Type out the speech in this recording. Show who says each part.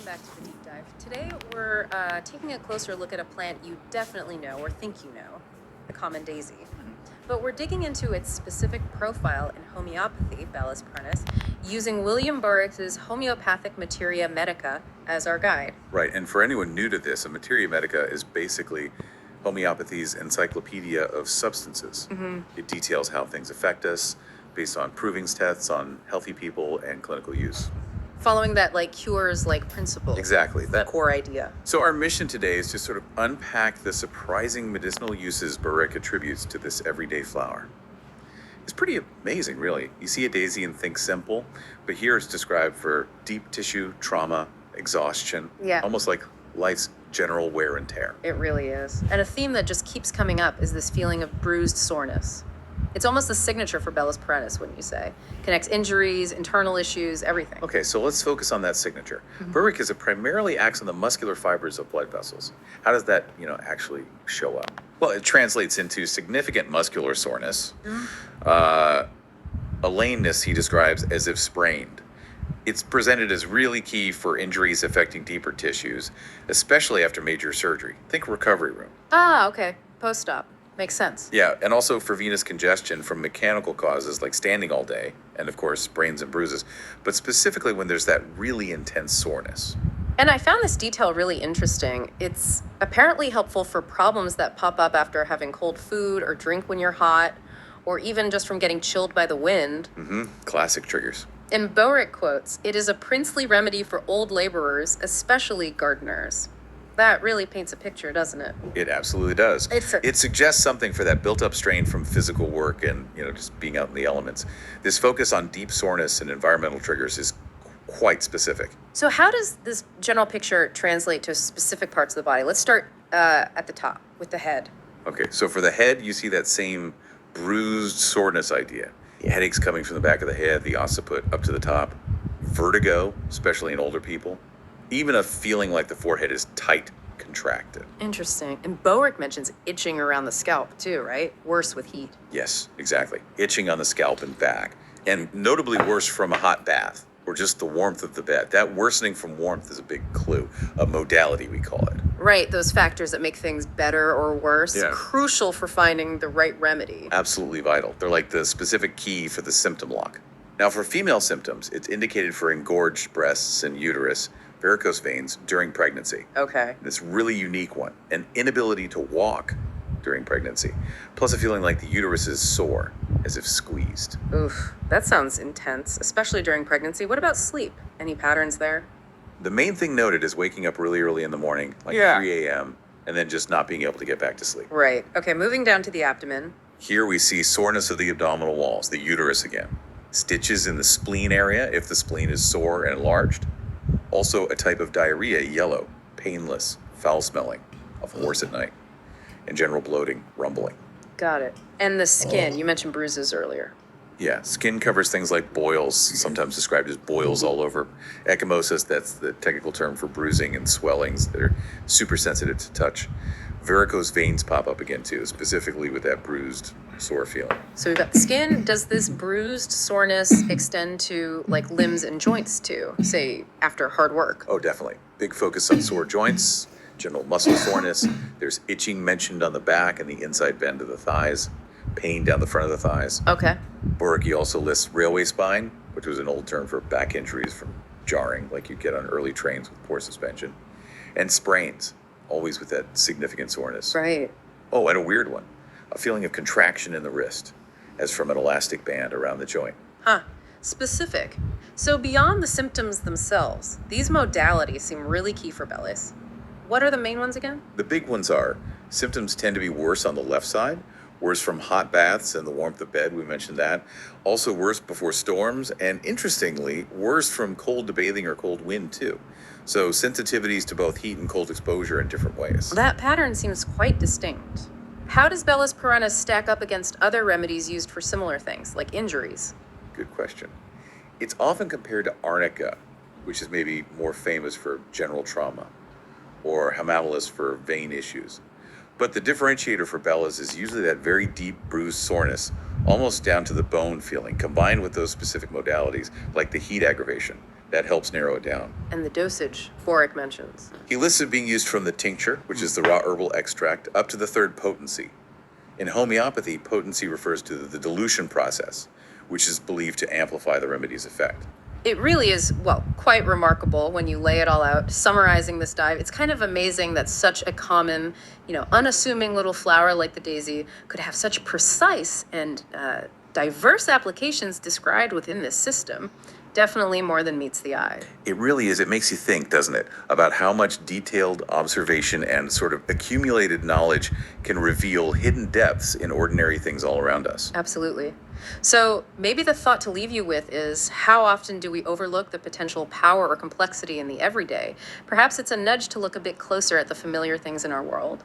Speaker 1: back to the deep dive. Today we're taking a closer look at a plant you definitely know or think you know, the common daisy. But we're digging into its specific profile in homeopathy, Bellis Perennis, using William Boericke's homeopathic Materia Medica as our guide.
Speaker 2: Right, and for anyone new to this, a Materia Medica is basically homeopathy's encyclopedia of substances. It details how things affect us based on proving tests on healthy people and clinical use.
Speaker 1: Following that cures principle.
Speaker 2: Exactly.
Speaker 1: The core idea.
Speaker 2: So our mission today is to sort of unpack the surprising medicinal uses Boericke attributes to this everyday flower. It's pretty amazing, really. You see a daisy and think simple, but here it's described for deep tissue, trauma, exhaustion,
Speaker 1: Yeah.
Speaker 2: almost like life's general wear and tear.
Speaker 1: It really is. And a theme that just keeps coming up is this feeling of bruised soreness. It's almost the signature for Bellis Perennis, wouldn't you say? Connects injuries, internal issues, everything.
Speaker 2: Okay, so let's focus on that signature. Boericke is primarily acts on the muscular fibers of blood vessels. How does that, actually show up? Well, it translates into significant muscular soreness, a lameness he describes as if sprained. It's presented as really key for injuries affecting deeper tissues, especially after major surgery. Think recovery room.
Speaker 1: Ah, okay. Post-op. Makes sense.
Speaker 2: Yeah, and also for venous congestion from mechanical causes like standing all day, and of course sprains and bruises, but specifically when there's that really intense soreness.
Speaker 1: And I found this detail really interesting. It's apparently helpful for problems that pop up after having cold food or drink when you're hot, or even just from getting chilled by the wind.
Speaker 2: Classic triggers.
Speaker 1: In Boericke quotes, it is a princely remedy for old laborers, especially gardeners. That really paints a picture, doesn't it?
Speaker 2: It absolutely does.
Speaker 1: It's a-
Speaker 2: It suggests something for that built-up strain from physical work and, just being out in the elements. This focus on deep soreness and environmental triggers is quite specific.
Speaker 1: So how does this general picture translate to specific parts of the body? Let's start at the top with the head.
Speaker 2: Okay, so for the head, you see that same bruised soreness idea. Headaches coming from the back of the head, the occiput up to the top. Vertigo, especially in older people. Even a feeling like the forehead is tight, contracted.
Speaker 1: Interesting. And Boericke mentions itching around the scalp too, right? Worse with heat.
Speaker 2: Yes, exactly. Itching on the scalp and back. And notably worse from a hot bath or just the warmth of the bed. That worsening from warmth is a big clue, a modality we call it.
Speaker 1: Right, those factors that make things better or worse.
Speaker 2: Yeah.
Speaker 1: Crucial for finding the right remedy.
Speaker 2: Absolutely vital. They're like the specific key for the symptom lock. Now for female symptoms, it's indicated for engorged breasts and uterus, varicose veins during pregnancy.
Speaker 1: Okay.
Speaker 2: This really unique one, an inability to walk during pregnancy, plus a feeling like the uterus is sore, as if squeezed.
Speaker 1: Oof, that sounds intense, especially during pregnancy. What about sleep? Any patterns there?
Speaker 2: The main thing noted is waking up really early in the morning, like
Speaker 1: Yeah.
Speaker 2: 3 a.m., and then just not being able to get back to sleep.
Speaker 1: Right. Okay, moving down to the abdomen.
Speaker 2: Here we see soreness of the abdominal walls, the uterus again. Stitches in the spleen area if the spleen is sore and enlarged. Also a type of diarrhea, yellow, painless, foul-smelling, of course at night, and general bloating, rumbling.
Speaker 1: Got it. And the skin. You mentioned bruises earlier.
Speaker 2: Yeah, skin covers things like boils, sometimes described as boils all over. Ecchymosis, that's the technical term for bruising and swellings that are super sensitive to touch. Varicose veins pop up again too, specifically with that bruised, sore feeling.
Speaker 1: So we've got the skin. Does this bruised soreness extend to limbs and joints too? Say after hard work.
Speaker 2: Oh, definitely. Big focus on sore joints, general muscle soreness. There's itching mentioned on the back and the inside bend of the thighs, pain down the front of the thighs.
Speaker 1: Okay.
Speaker 2: Boericke also lists railway spine, which was an old term for back injuries from jarring, like you'd get on early trains with poor suspension, and sprains, always with that significant soreness.
Speaker 1: Right.
Speaker 2: Oh, and a weird one, a feeling of contraction in the wrist, as from an elastic band around the joint.
Speaker 1: Huh. Specific. So beyond the symptoms themselves, these modalities seem really key for Bellis. What are the main ones again?
Speaker 2: The big ones are symptoms tend to be worse on the left side, worse from hot baths and the warmth of bed, we mentioned that. Also worse before storms, and interestingly, worse from cold bathing or cold wind too. So sensitivities to both heat and cold exposure in different ways.
Speaker 1: That pattern seems quite distinct. How does Bellis Perennis stack up against other remedies used for similar things, like injuries?
Speaker 2: Good question. It's often compared to arnica, which is maybe more famous for general trauma, or hamamelis for vein issues. But the differentiator for Bellis is usually that very deep bruised soreness, almost down to the bone feeling, combined with those specific modalities, like the heat aggravation, That helps narrow it down.
Speaker 1: And the dosage Boericke mentions.
Speaker 2: He lists it being used from the tincture, which is the raw herbal extract, up to the third potency. In homeopathy, potency refers to the dilution process, which is believed to amplify the remedy's effect.
Speaker 1: It really is, well, quite remarkable when you lay it all out. Summarizing this dive, it's kind of amazing that such a common, unassuming little flower like the daisy could have such precise and diverse applications described within this system. Definitely more than meets the eye.
Speaker 2: It really is. It makes you think, doesn't it, about how much detailed observation and sort of accumulated knowledge can reveal hidden depths in ordinary things all around us.
Speaker 1: Absolutely. So maybe the thought to leave you with is, how often do we overlook the potential power or complexity in the everyday? Perhaps it's a nudge to look a bit closer at the familiar things in our world.